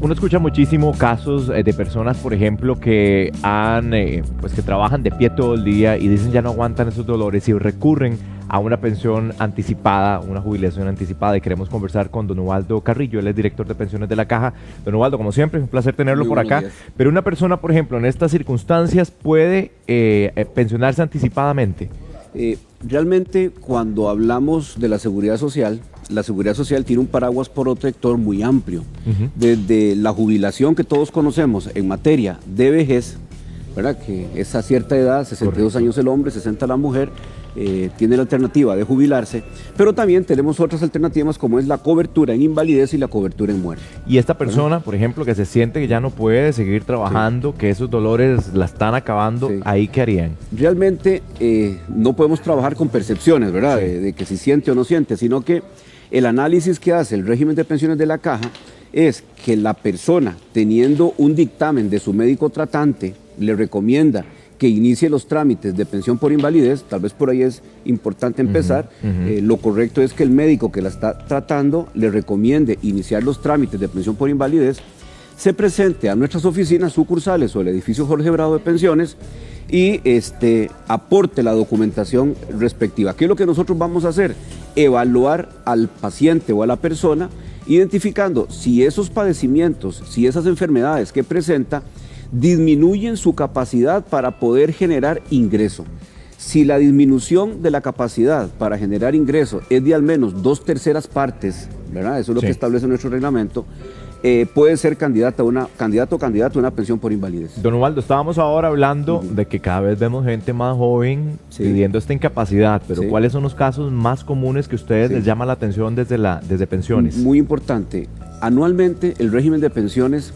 Uno escucha muchísimo casos de personas, por ejemplo, que que trabajan de pie todo el día y dicen ya no aguantan esos dolores y recurren a una pensión anticipada, una jubilación anticipada. Y queremos conversar con don Ubaldo Carrillo, él es director de pensiones de la Caja. Don Ubaldo, como siempre, es un placer tenerlo por acá. Días. Pero una persona, por ejemplo, en estas circunstancias puede pensionarse anticipadamente. Realmente, cuando hablamos de la seguridad social tiene un paraguas protector muy amplio. Desde la jubilación que todos conocemos en materia de vejez, ¿verdad? Que es a cierta edad, 62 años el hombre, 60 la mujer, tiene la alternativa de jubilarse, pero también tenemos otras alternativas como es la cobertura en invalidez y la cobertura en muerte. Y esta persona, por ejemplo, que se siente que ya no puede seguir trabajando, que esos dolores la están acabando, ¿ahí qué harían? Realmente no podemos trabajar con percepciones, ¿verdad? De que si siente o no siente, sino que el análisis que hace el régimen de pensiones de la Caja es que la persona, teniendo un dictamen de su médico tratante, le recomienda que inicie los trámites de pensión por invalidez. Tal vez por ahí es importante empezar. Lo correcto es que el médico que la está tratando le recomiende iniciar los trámites de pensión por invalidez, se presente a nuestras oficinas sucursales o el edificio Jorge Bravo de Pensiones y aporte la documentación respectiva. ¿Qué es lo que nosotros vamos a hacer? Evaluar al paciente o a la persona, identificando si esos padecimientos, si esas enfermedades que presenta disminuyen su capacidad para poder generar ingreso. Si la disminución de la capacidad para generar ingreso es de al menos 2/3 partes, ¿verdad? Eso es lo que establece nuestro reglamento, puede ser candidato o candidato a una pensión por invalidez. Don Ubaldo, estábamos ahora hablando de que cada vez vemos gente más joven pidiendo esta incapacidad, pero ¿cuáles son los casos más comunes que ustedes les llama la atención desde pensiones? Muy importante. Anualmente el régimen de pensiones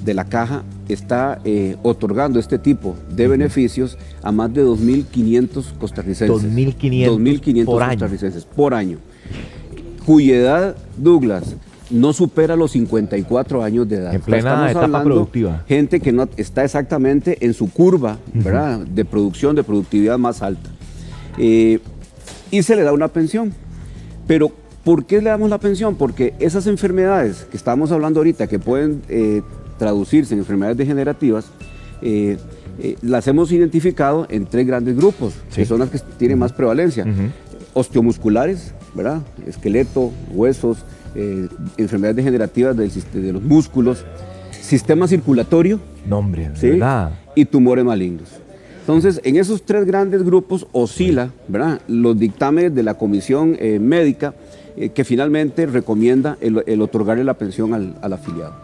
de la Caja está otorgando este tipo de beneficios a más de 2.500 costarricenses. 2.500 por costarricenses por año, cuya edad, Douglas, no supera los 54 años de edad. En plena etapa productiva. Gente que no está exactamente en su curva, ¿verdad? De producción, de productividad más alta. Y se le da una pensión. Pero, ¿por qué le damos la pensión? Porque esas enfermedades que estamos hablando ahorita, que pueden traducirse en enfermedades degenerativas, las hemos identificado en 3 grandes grupos, que son las que tienen más prevalencia. Osteomusculares, ¿verdad? Esqueleto, huesos, enfermedades degenerativas de los músculos, sistema circulatorio, ¿verdad? Y tumores malignos. Entonces, en esos 3 grandes grupos oscila, ¿verdad?, los dictámenes de la comisión médica que finalmente recomienda el otorgarle la pensión al afiliado.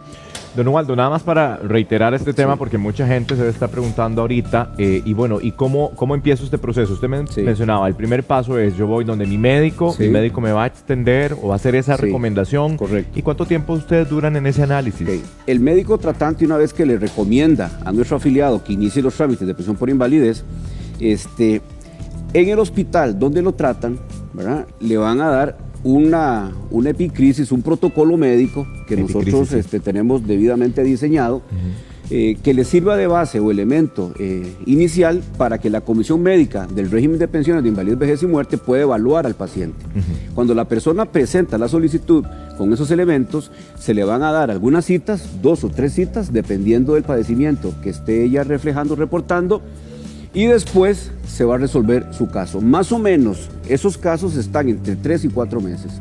Don Ubaldo, nada más para reiterar este tema, porque mucha gente se está preguntando ahorita, y bueno, ¿y cómo empieza este proceso? Usted mencionaba, el primer paso es, yo voy donde mi médico me va a extender o va a hacer esa recomendación. Correcto. ¿Y cuánto tiempo ustedes duran en ese análisis? El médico tratante, una vez que le recomienda a nuestro afiliado que inicie los trámites de pensión por invalidez, en el hospital donde lo tratan, ¿verdad?, le van a dar una epicrisis, un protocolo médico que nosotros tenemos debidamente diseñado, que le sirva de base o elemento inicial para que la comisión médica del régimen de pensiones de invalidez, vejez y muerte pueda evaluar al paciente. Cuando la persona presenta la solicitud con esos elementos, se le van a dar algunas citas, 2 o 3 citas, dependiendo del padecimiento que esté ella reflejando, reportando, y después se va a resolver su caso. Más o menos, esos casos están entre 3 y 4 meses,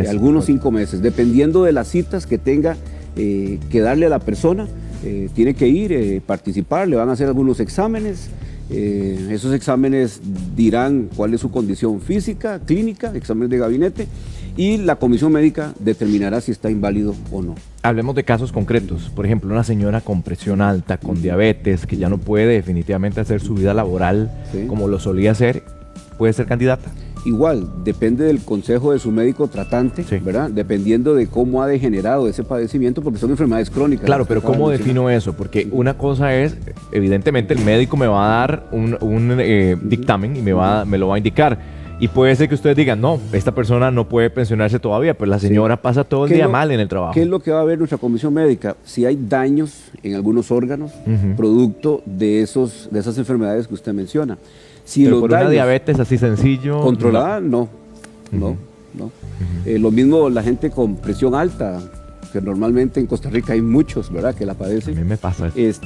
algunos 5 meses, dependiendo de las citas que tenga que darle a la persona. Tiene que ir, participar, le van a hacer algunos exámenes. Esos exámenes dirán cuál es su condición física, clínica, exámenes de gabinete, y la comisión médica determinará si está inválido o no. Hablemos de casos concretos. Por ejemplo, una señora con presión alta, con diabetes, que ya no puede definitivamente hacer su vida laboral como lo solía hacer, ¿puede ser candidata? Igual, depende del consejo de su médico tratante, ¿verdad? Dependiendo de cómo ha degenerado ese padecimiento, porque son enfermedades crónicas. Claro, pero ¿cómo defino eso? Porque una cosa es, evidentemente el médico me va a dar un dictamen y me lo va a indicar. Y puede ser que ustedes digan, no, esta persona no puede pensionarse todavía, pero la señora pasa todo el día mal en el trabajo. ¿Qué es lo que va a ver nuestra comisión médica? Si hay daños en algunos órganos, producto de esas enfermedades que usted menciona. Si pero por una diabetes así sencillo... Controlada, no. Lo mismo la gente con presión alta, que normalmente en Costa Rica hay muchos, ¿verdad?, que la padecen. A mí me pasa eso.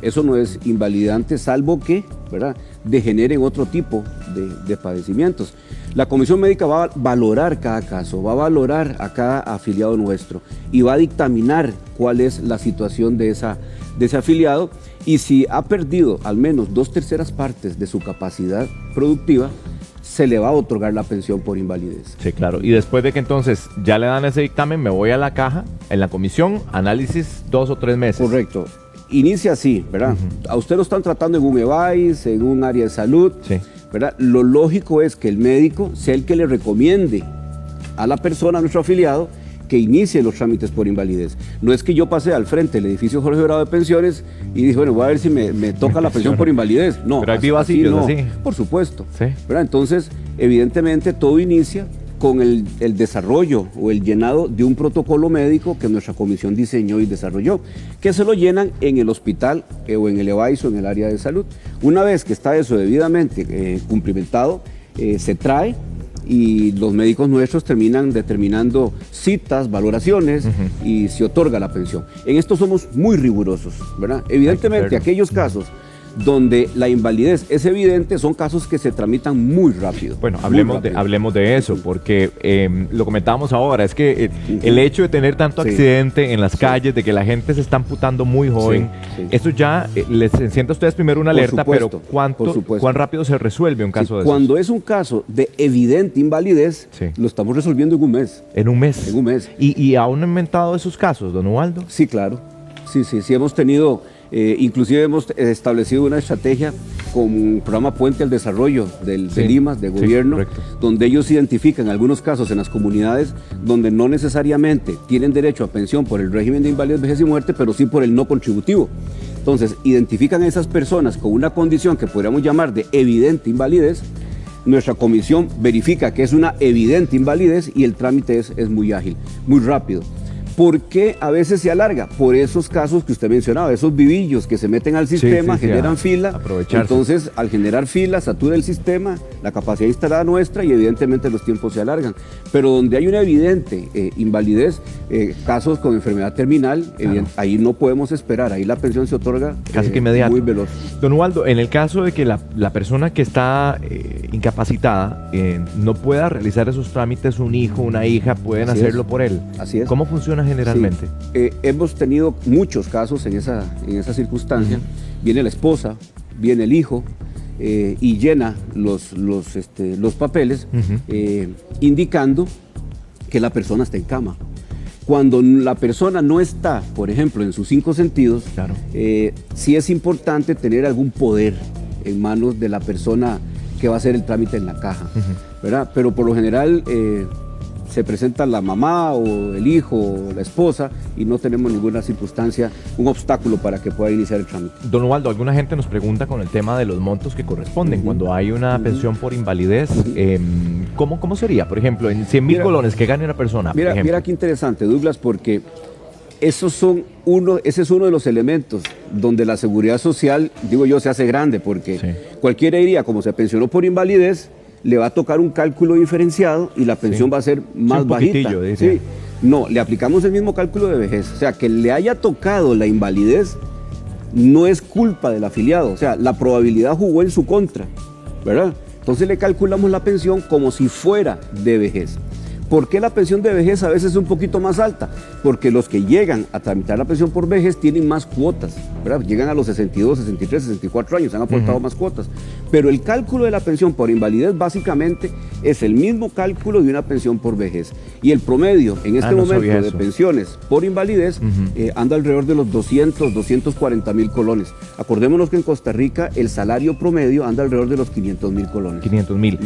Eso no es invalidante, salvo que, ¿verdad?, degeneren otro tipo de padecimientos. La Comisión Médica va a valorar cada caso, va a valorar a cada afiliado nuestro y va a dictaminar cuál es la situación de ese afiliado, y si ha perdido al menos 2/3 partes de su capacidad productiva, se le va a otorgar la pensión por invalidez. Sí, claro. Y después de que entonces ya le dan ese dictamen, me voy a la caja, en la comisión, análisis 2 o 3 meses. Correcto. Inicia así, ¿verdad? A usted lo están tratando en un EVAIS, en un área de salud, Sí. ¿verdad? Lo lógico es que el médico sea el que le recomiende a la persona, a nuestro afiliado, que inicie los trámites por invalidez. No es que yo pase al frente del edificio Jorge Bravo de Pensiones y dije, bueno, voy a ver si me toca la pensión por invalidez. No, pero hay vivasillos no, así. por supuesto. Sí. ¿Verdad? Entonces, evidentemente, todo inicia con el desarrollo o el llenado de un protocolo médico que nuestra comisión diseñó y desarrolló, que se lo llenan en el hospital o en el EVAIS o en el área de salud. Una vez que está eso debidamente cumplimentado, se trae y los médicos nuestros terminan determinando citas, valoraciones y se otorga la pensión. En esto somos muy rigurosos, ¿verdad? Evidentemente, aquellos casos donde la invalidez es evidente son casos que se tramitan muy rápido. Bueno, muy hablemos de eso, porque lo comentábamos ahora, es que el hecho de tener tanto accidente en las calles, de que la gente se está amputando muy joven, eso ya les enciende a ustedes primero una alerta, pero ¿cuán rápido se resuelve un caso de eso? Cuando es un caso de evidente invalidez, lo estamos resolviendo en un mes. ¿En un mes? En un mes. ¿Y aún han inventado esos casos, don Ubaldo? Sí, claro. Sí, hemos tenido... inclusive hemos establecido una estrategia con un programa Puente al Desarrollo de Limas, de gobierno, donde ellos identifican algunos casos en las comunidades donde no necesariamente tienen derecho a pensión por el régimen de invalidez, vejez y muerte, pero sí por el no contributivo. Entonces, identifican a esas personas con una condición que podríamos llamar de evidente invalidez. Nuestra comisión verifica que es una evidente invalidez y el trámite es muy ágil, muy rápido. ¿Por qué a veces se alarga? Por esos casos que usted mencionaba, esos vivillos que se meten al sistema, generan fila, entonces al generar fila satura el sistema, la capacidad instalada nuestra y evidentemente los tiempos se alargan. Pero donde hay una evidente invalidez, casos con enfermedad terminal, ahí no podemos esperar, ahí la pensión se otorga casi que inmediato. Muy veloz. Don Ubaldo, en el caso de que la persona que está incapacitada no pueda realizar esos trámites, un hijo, una hija, pueden hacerlo por él. Así es. ¿Cómo funciona generalmente? Hemos tenido muchos casos en esa circunstancia. Viene la esposa, viene el hijo y llena los papeles indicando que la persona está en cama. Cuando la persona no está, por ejemplo, en sus 5 sentidos, sí es importante tener algún poder en manos de la persona que va a hacer el trámite en la caja, ¿verdad? Pero por lo general se presenta la mamá o el hijo o la esposa y no tenemos ninguna circunstancia, un obstáculo para que pueda iniciar el trámite. Don Ubaldo, alguna gente nos pregunta con el tema de los montos que corresponden cuando hay una pensión por invalidez. ¿Cómo sería? Por ejemplo, en 100,000 colones que gane una persona. Mira qué interesante, Douglas, porque ese es uno de los elementos donde la seguridad social, digo yo, se hace grande, porque cualquiera diría, como se pensionó por invalidez, le va a tocar un cálculo diferenciado y la pensión va a ser más bajita. No, le aplicamos el mismo cálculo de vejez. O sea, que le haya tocado la invalidez no es culpa del afiliado. O sea, la probabilidad jugó en su contra, ¿verdad? Entonces le calculamos la pensión como si fuera de vejez. ¿Por qué la pensión de vejez a veces es un poquito más alta? Porque los que llegan a tramitar la pensión por vejez tienen más cuotas, ¿verdad? Llegan a los 62, 63, 64 años, han aportado más cuotas. Pero el cálculo de la pensión por invalidez básicamente es el mismo cálculo de una pensión por vejez. Y el promedio en este momento de pensiones por invalidez anda alrededor de los 240,000 colones. Acordémonos que en Costa Rica el salario promedio anda alrededor de los 500,000 colones. 500,000.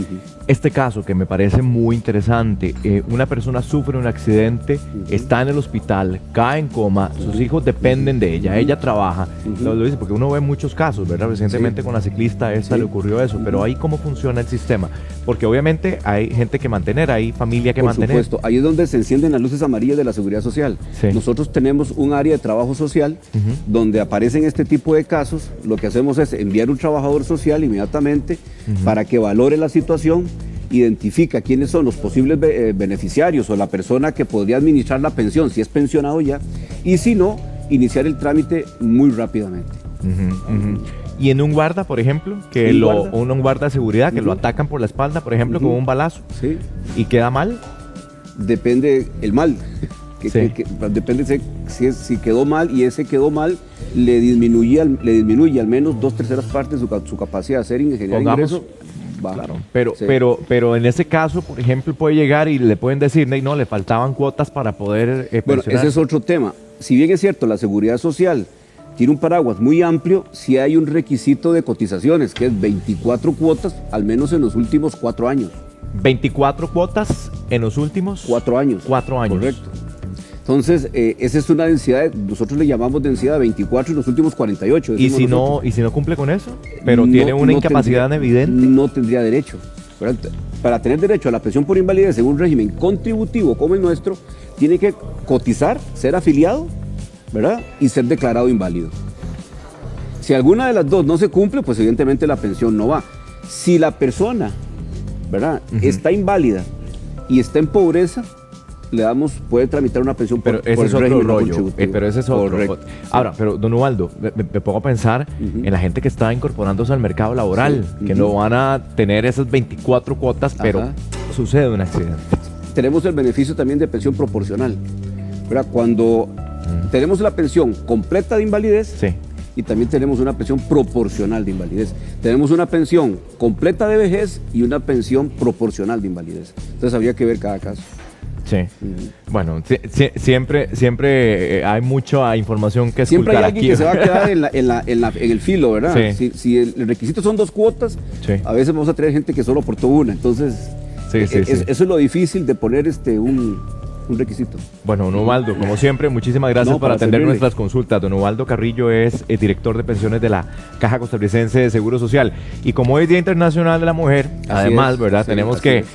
Este caso que me parece muy interesante, una persona sufre un accidente, está en el hospital, cae en coma, sus hijos dependen de ella, ella trabaja, lo dice porque uno ve muchos casos, ¿verdad? Recientemente con la ciclista esta le ocurrió eso, pero ahí ¿cómo funciona el sistema? Porque obviamente hay gente que mantener, hay familia que mantener. Por supuesto, ahí es donde se encienden las luces amarillas de la seguridad social. Nosotros tenemos un área de trabajo social donde aparecen este tipo de casos, lo que hacemos es enviar un trabajador social inmediatamente para que valore la situación identifica quiénes son los posibles beneficiarios o la persona que podría administrar la pensión, si es pensionado ya, y si no, iniciar el trámite muy rápidamente. Y en un guarda, por ejemplo, que un guarda de seguridad, que lo atacan por la espalda, por ejemplo, con un balazo, sí, y queda mal. Depende el mal. Sí. Depende si quedó mal, y ese quedó mal le disminuye al menos 2/3 partes su capacidad de hacer y generar ingresos. Claro, Sí. pero en ese caso, por ejemplo, puede llegar y le pueden decir, no, le faltaban cuotas para poder Bueno, pensionar. ese es otro tema. Si bien es cierto, la seguridad social tiene un paraguas muy amplio, sí hay un requisito de cotizaciones, que es 24 cuotas, al menos en los últimos 4 años. 24 cuotas en los últimos 4 años. 4 años. Correcto. Entonces, esa es una densidad, nosotros le llamamos densidad de 24 en los últimos 48. ¿Y si no cumple con eso? Pero tiene una incapacidad evidente. No tendría derecho. Para tener derecho a la pensión por invalidez en un régimen contributivo como el nuestro, tiene que cotizar, ser afiliado, ¿verdad? Y ser declarado inválido. Si alguna de las dos no se cumple, pues evidentemente la pensión no va. Si la persona, ¿verdad?, está inválida y está en pobreza, puede tramitar una pensión pero por ese el es otro régimen rollo. contributivo. Pero ese es otro. Correcto. Ahora, pero don Ubaldo, me pongo a pensar en la gente que está incorporándose al mercado laboral, que no van a tener esas 24 cuotas, pero sucede un accidente. Tenemos el beneficio también de pensión proporcional, ¿verdad? Cuando tenemos la pensión completa de invalidez, sí, y también tenemos una pensión proporcional de invalidez. Tenemos una pensión completa de vejez y una pensión proporcional de invalidez. Entonces habría que ver cada caso. Sí. Bueno, siempre hay mucha información que siempre esculcar hay alguien aquí. Que se va a quedar en el filo, ¿verdad? Sí. Si el requisito son 2 cuotas, a veces vamos a tener gente que solo aportó una. Entonces, eso es lo difícil de poner un requisito. Bueno, don Ubaldo, como siempre, muchísimas gracias por atender nuestras consultas. Don Ubaldo Carrillo es director de pensiones de la Caja Costarricense de Seguro Social. Y como hoy es Día Internacional de la Mujer, además, ¿verdad? Tenemos que